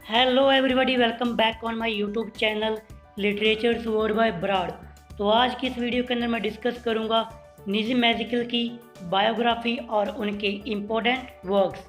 Hello everybody, welcome back on my YouTube channel literature's word by Brad. तो आज की इस वीडियो के अंदर मैं डिस्कस करूंगा निज़िम एज़िकल की बायोग्राफी और उनके इम्पोर्टेंट वर्क्स।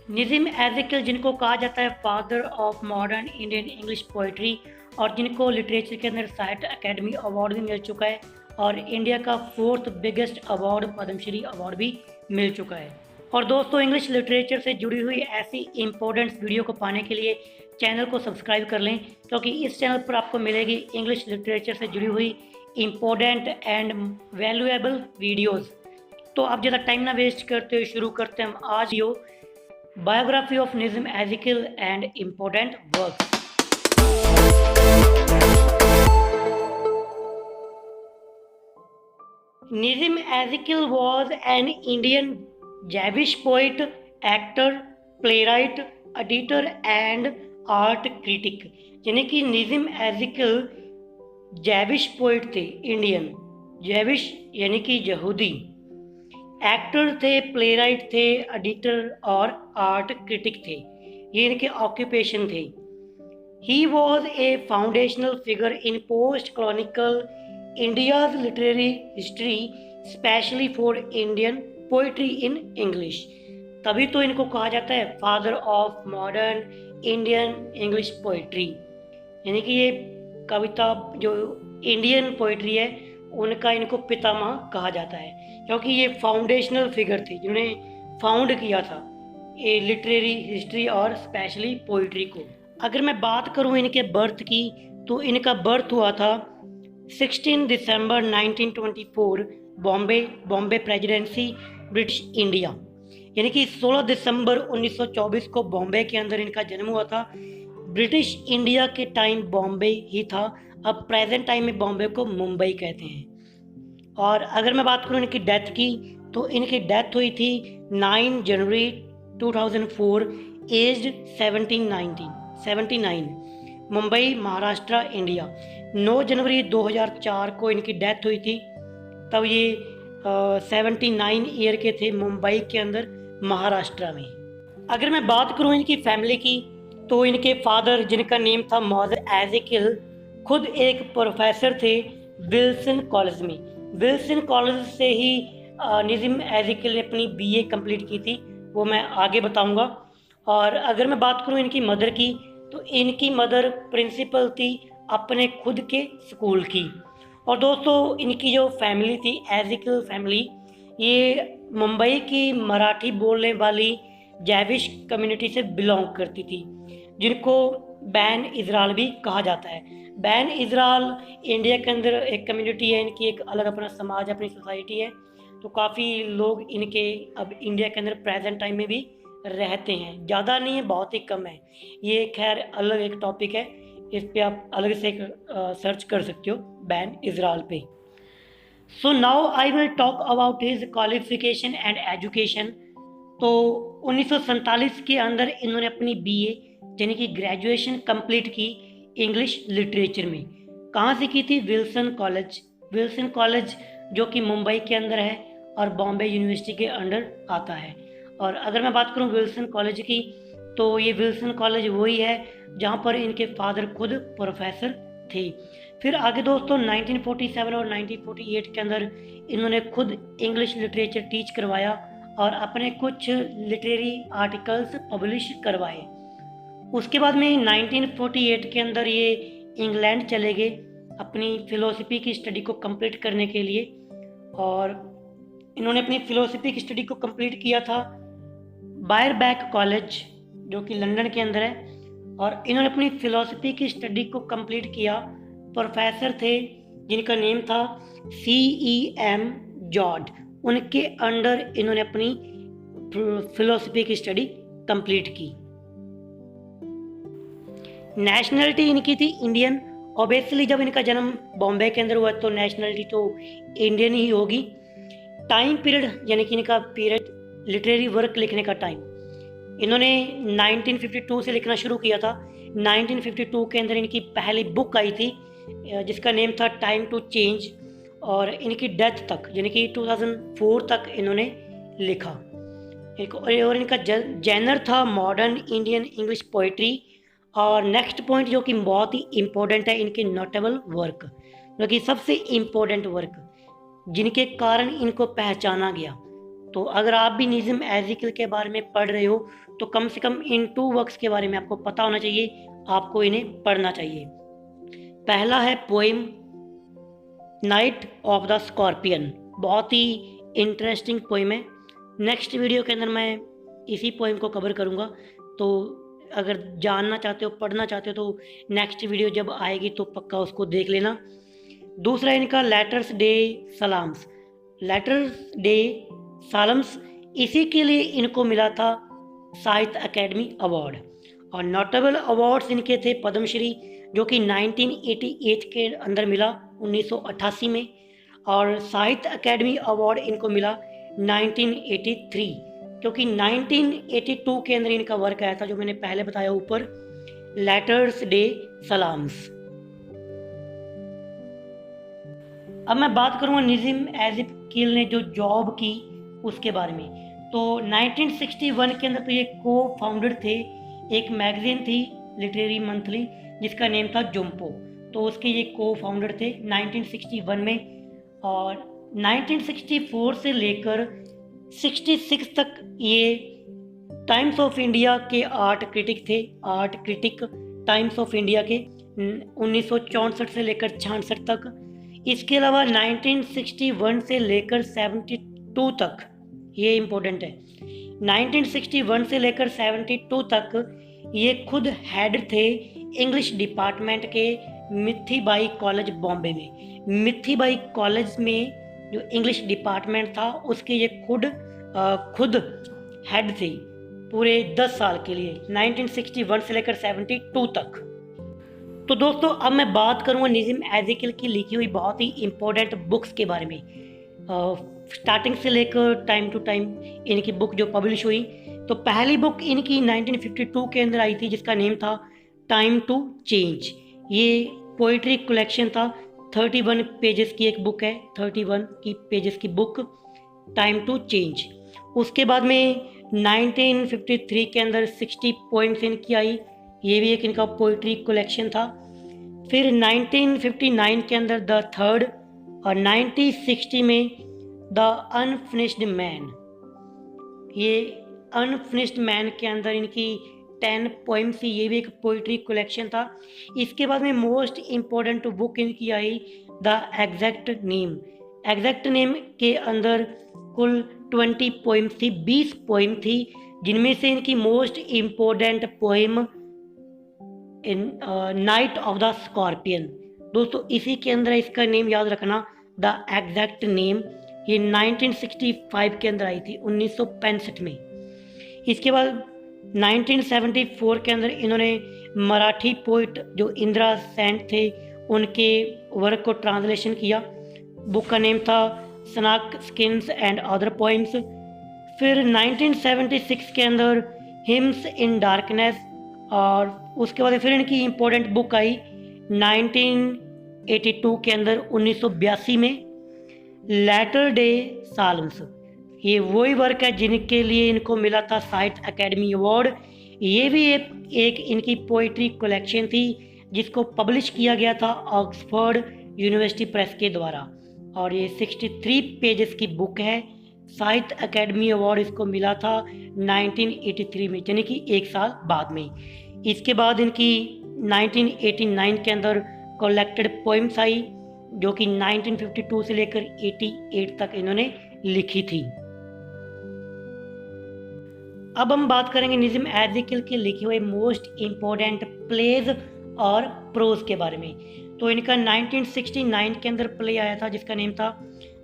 निज़िम एज़िकल, जिनको कहा जाता है father of modern Indian English poetry और जिनको लिटरेचर के अंदर साहित्य अकेडमी अवार्ड भी मिल चुका है और इंडिया का 4th biggest award Padmashri award भी मिल चुका है। और दोस्तों, इंग्लिश लिटरेचर से जुड़ी हुई ऐसी इंपॉर्टेंट वीडियो को पाने के लिए चैनल को सब्सक्राइब कर लें, क्योंकि इस चैनल पर आपको मिलेगी इंग्लिश लिटरेचर से जुड़ी हुई इम्पोर्टेंट एंड वैल्यूएबल वीडियोस। तो आप ज़्यादा टाइम ना वेस्ट करते हुए शुरू करते हैं हम आज यो biography of Nissim Ezekiel and important works. Nizam Ezekiel was an Indian Jewish poet, actor, playwright, editor and art critic। यानी कि निज़िम एज़िकल जेविश पोइट थे, इंडियन जेविश यानी कि यहूदी, एक्टर थे, प्लेराइट थे, एडिटर और आर्ट क्रिटिक थे। ये इनके ऑक्यूपेशन थे। He was a foundational figure in post कॉलोनिकल India's literary history, specially for Indian poetry in English. तभी तो इनको कहा जाता है father of modern Indian English poetry. यानी कि ये कविता जो इंडियन पोइट्री है उनका इनको पितामह कहा जाता है, क्योंकि ये फाउंडेशनल फिगर थे जिन्होंने फाउंड किया था ये लिटरेरी हिस्ट्री और स्पेशली पोइट्री को। अगर मैं बात करूँ इनके बर्थ की, तो इनका बर्थ हुआ था 16 दिसंबर 1924, बॉम्बे प्रेसिडेंसी, ब्रिटिश इंडिया। यानी कि 16 दिसंबर 1924 को बॉम्बे के अंदर इनका जन्म हुआ था। ब्रिटिश इंडिया के टाइम बॉम्बे ही था, अब प्रेजेंट टाइम में बॉम्बे को मुंबई कहते हैं। और अगर मैं बात करूँ इनकी डेथ की, तो इनकी डेथ हुई थी 9 जनवरी 2004, एज्ड 79, मुंबई महाराष्ट्र इंडिया। 9 जनवरी 2004 को इनकी डेथ हुई थी, तब ये 79 ईयर के थे, मुंबई के अंदर महाराष्ट्र में। अगर मैं बात करूं इनकी फैमिली की, तो इनके फादर, जिनका नेम था मॉज़र एज़िकल, खुद एक प्रोफेसर थे विल्सन कॉलेज में। विल्सन कॉलेज से ही निज़िम एज़िकल ने अपनी बीए कंप्लीट की थी, वो मैं आगे बताऊंगा। और अगर मैं बात करूं इनकी मदर की, तो इनकी मदर प्रिंसिपल थी अपने खुद के स्कूल की। और दोस्तों, इनकी जो फैमिली थी, एज़िकल फैमिली, ये मुंबई की मराठी बोलने वाली जैविश कम्युनिटी से बिलोंग करती थी, जिनको बैन इज़राइल भी कहा जाता है। बैन इज़राइल इंडिया के अंदर एक कम्युनिटी है, इनकी एक अलग अपना समाज, अपनी सोसाइटी है। तो काफ़ी लोग इनके अब इंडिया के अंदर प्रेजेंट टाइम में भी रहते हैं, ज़्यादा नहीं है, बहुत ही कम है। ये खैर अलग एक टॉपिक है, इस पे आप अलग से सर्च कर सकते हो बैन इज़राइल पे। So now I will talk about his qualification and education. तो 1947 के अंदर इन्होंने अपनी बीए यानी कि ग्रेजुएशन कंप्लीट की इंग्लिश लिटरेचर में। कहाँ से की थी? विल्सन कॉलेज जो कि मुंबई के अंदर है और बॉम्बे यूनिवर्सिटी के अंडर आता है। और अगर मैं बात करूँ विल्सन कॉलेज की, तो ये विल्सन कॉलेज वही है जहाँ पर इनके फादर खुद प्रोफेसर थे। फिर आगे दोस्तों 1947 और 1948 के अंदर इन्होंने खुद इंग्लिश लिटरेचर टीच करवाया और अपने कुछ लिटरेरी आर्टिकल्स पब्लिश करवाए। उसके बाद में 1948 के अंदर ये इंग्लैंड चले गए अपनी फ़िलोसफी की स्टडी को कंप्लीट करने के लिए। और इन्होंने अपनी फ़िलोसफी की स्टडी को कंप्लीट किया था बायरबैक कॉलेज, जो कि लंदन के अंदर है। और इन्होंने अपनी फ़िलोसफी की स्टडी को कंप्लीट किया, प्रोफेसर थे जिनका नेम था CEM जॉर्ज, उनके अंडर इन्होंने अपनी फ़िलोसफी की स्टडी कंप्लीट की। नेशनलिटी इनकी थी इंडियन। ऑब्वियसली जब इनका जन्म बॉम्बे के अंदर हुआ तो नेशनलिटी तो इंडियन ही होगी। टाइम पीरियड यानी कि इनका पीरियड लिटरेरी वर्क लिखने का टाइम, इन्होंने 1952 से लिखना शुरू किया था। 1952 के अंदर इनकी पहली बुक आई थी जिसका नेम था टाइम टू चेंज, और इनकी डेथ तक यानी कि 2004 तक इन्होंने लिखा। और इनका जैनर था मॉडर्न इंडियन इंग्लिश पोइट्री। और नेक्स्ट पॉइंट जो कि बहुत ही इम्पोर्टेंट है, इनके नोटेबल वर्क, जो कि सबसे इम्पोर्टेंट वर्क जिनके कारण इनको पहचाना गया। तो अगर आप भी निज़्म एज़िकल के बारे में पढ़ रहे हो तो कम से कम इन 2 वर्क्स के बारे में आपको पता होना चाहिए, आपको इन्हें पढ़ना चाहिए। पहला है poem night of the scorpion, बहुत ही इंटरेस्टिंग पोएम है। नेक्स्ट वीडियो के अंदर मैं इसी पोएम को कवर करूँगा, तो अगर जानना चाहते हो, पढ़ना चाहते हो तो नेक्स्ट वीडियो जब आएगी तो पक्का उसको देख लेना। दूसरा इनका letters day Psalms, letters day सालम्स, इसी के लिए इनको मिला था साहित्य अकेडमी अवार्ड। और नोटेबल अवार्ड्स इनके थे पद्मश्री, जो कि 1988 के अंदर मिला 1988 में, और साहित्य अकेडमी अवार्ड इनको मिला 1983, क्योंकि 1982 के अंदर इनका वर्क आया था जो मैंने पहले बताया ऊपर, लेटर्स डे सलाम्स। अब मैं बात करूँगा निज़्म एज़िकल ने जो जॉब की उसके बारे में। तो 1961 के अंदर तो ये को फाउंडर थे, एक मैगजीन थी लिटरेरी मंथली जिसका नेम था जुम्पो, तो उसके ये को फाउंडर थे 1961 में। और 1964 से लेकर 66 तक ये टाइम्स ऑफ इंडिया के आर्ट क्रिटिक थे, art critic times of India के 1964 से लेकर 66 तक। इसके अलावा 1961 से लेकर 72 तक, ये इम्पोर्टेंट है, 1961 से लेकर 72 तक ये खुद हेड थे इंग्लिश डिपार्टमेंट के मिथीबाई कॉलेज बॉम्बे में। मिथीबाई कॉलेज में जो इंग्लिश डिपार्टमेंट था उसके ये खुद हेड थे पूरे 10 साल के लिए, 1961 से लेकर 72 तक। तो दोस्तों अब मैं बात करूँगा निज़्म एज़िकल की लिखी हुई बहुत ही इम्पोर्टेंट बुक्स के बारे में। स्टार्टिंग से लेकर टाइम टू टाइम इनकी बुक जो पब्लिश हुई, तो पहली बुक इनकी 1952 के अंदर आई थी जिसका नेम था टाइम टू चेंज। ये पोइट्री कलेक्शन था, 31 पेजेस की एक बुक है, 31 की पेजेस की बुक टाइम टू चेंज। उसके बाद में 1953 के अंदर 60 पोइम्स इनकी आई, ये भी एक इनका पोइट्री कलेक्शन था। फिर 1959 के अंदर द थर्ड, और 1960 में द अनफिनिश्ड मैन। ये अनफिनिश्ड मैन के अंदर इनकी 10 पोइम्स थी, ये भी एक पोइट्री कलेक्शन था। इसके बाद में मोस्ट इम्पोर्टेंट बुक इनकी I the exact name. Exact name के अंदर कुल 20 पोइम्स थी, 20 पोइम थी, जिनमें से इनकी most important poem night of the scorpion. दोस्तों इसी के अंदर इसका नेम याद रखना, द एग्जैक्ट नेम। ये 1965 के अंदर आई थी, 1965 में। इसके बाद 1974 के अंदर इन्होंने मराठी पोइट जो इंदिरा सेन थे उनके वर्क को ट्रांसलेशन किया। बुक का नेम था स्नाक स्किन्स एंड अदर पोइम्स। फिर 1976 के अंदर हिम्स इन डार्कनेस, और उसके बाद फिर इनकी इम्पोर्टेंट बुक आई 1982 के अंदर, 1982 में, लेटर डे सालम्स। ये वही वर्क है जिनके लिए इनको मिला था साहित्य अकेडमी अवार्ड। ये भी एक इनकी पोइट्री कलेक्शन थी जिसको पब्लिश किया गया था ऑक्सफोर्ड यूनिवर्सिटी प्रेस के द्वारा, और ये 63 पेजेस की बुक है। साहित्य अकेडमी अवार्ड इसको मिला था 1983 में, यानी कि एक साल बाद में। इसके बाद इनकी 1989 के अंदर कलेक्टेड पोइम्स आई जो कि 1952 से लेकर 88 तक इन्होंने लिखी थी। अब हम बात करेंगे निज़्म एज़िकल के लिखे हुए मोस्ट इम्पोर्टेंट प्लेज और प्रोज के बारे में। तो इनका 1969 के अंदर प्ले आया था जिसका नेम था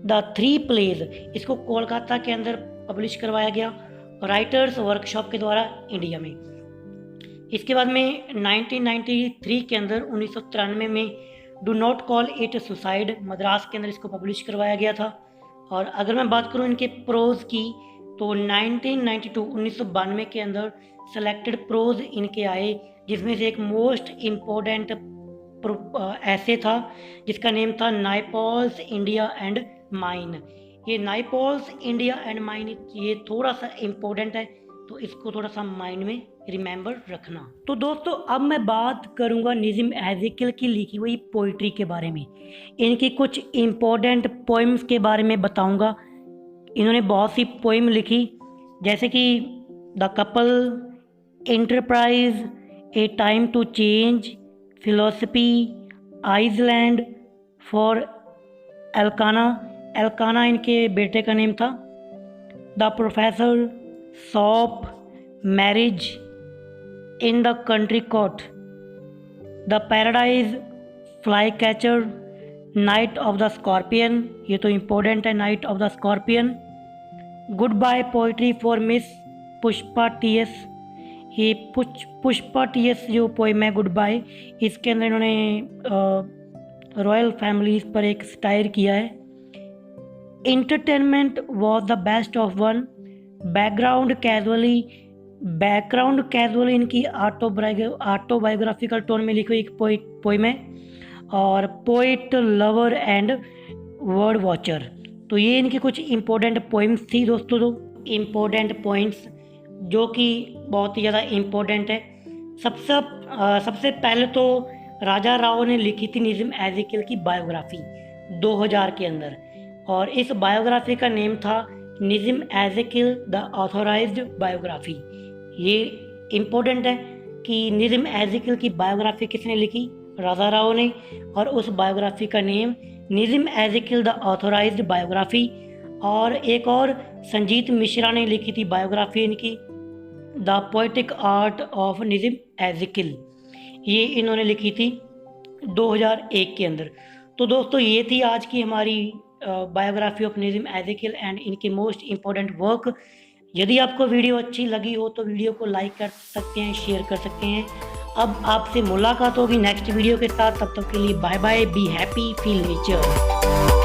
द थ्री प्लेज। इसको कोलकाता के अंदर पब्लिश करवाया गया राइटर्स वर्कशॉप के द्वारा इंडिया में। इसके बाद में 1993 के अंदर 1993 में do not call it suicide Madras के अंदर इसको पब्लिश करवाया गया था। और अगर मैं बात करूं इनके प्रोज की तो 1992 के अंदर सेलेक्टेड प्रोज इनके आए जिसमें से एक मोस्ट इम्पोर्टेंट ऐसे था जिसका नेम था नाइपॉल्स इंडिया एंड माइन। ये नाइपोल्स इंडिया एंड माइन, ये थोड़ा सा इम्पोर्टेंट है, तो इसको थोड़ा सा माइंड में रिमेंबर रखना। तो दोस्तों अब मैं बात करूंगा निज़्म एज़ेकिल की लिखी हुई पोइट्री के बारे में, इनकी कुछ इम्पोर्टेंट पोइम्स के बारे में बताऊंगा। इन्होंने बहुत सी पोइम लिखी, जैसे कि the couple, enterprise, a time to change, philosophy, island, for Elkana, Elkana इनके बेटे का नेम था, the professor, soap, marriage, in the country court, the paradise, flycatcher, night of the scorpion, ये तो इम्पोर्टेंट है, night of the scorpion, goodbye poetry for miss Pushpa T S, ये Pushpa T S जो poem है गुड बाय, इसके अंदर इन्होंने royal families पर एक स्टायर किया है। Entertainment was the best of one, background casually इनकी ऑटोबायोग्राफिकल टोन में लिखी हुई एक पोइम है, और poet, lover and word watcher. तो ये इनकी कुछ इम्पोर्टेंट पोइम्स थी दोस्तों, दो इम्पोर्टेंट पॉइंट्स जो कि बहुत ही ज़्यादा इम्पोर्टेंट है। सबसे पहले तो राजा राव ने लिखी थी निज़्म एज़ेकिल की बायोग्राफी 2000 के अंदर, और इस बायोग्राफी का नेम था निज़्म एज़ेकिल द ऑथोराइज्ड बायोग्राफी। ये इम्पोर्टेंट है कि निज़्म एज़ेकिल की बायोग्राफी किसने लिखी, राजा राव ने, और उस बायोग्राफी का नेम निज़्म एज़ेकिल द ऑथोराइज्ड बायोग्राफी। और एक और संजीत मिश्रा ने लिखी थी बायोग्राफी इनकी, द पोएटिक आर्ट ऑफ निज़्म एज़ेकिल, ये इन्होंने लिखी थी 2001 के अंदर। तो दोस्तों ये थी आज की हमारी बायोग्राफी ऑफ निज़्म एज़ेकिल एंड इनके मोस्ट इम्पोर्टेंट वर्क। यदि आपको वीडियो अच्छी लगी हो तो वीडियो को लाइक कर सकते हैं, शेयर कर सकते हैं। अब आपसे मुलाकात होगी नेक्स्ट वीडियो के साथ, तब तक के लिए bye bye, be happy, feel nature.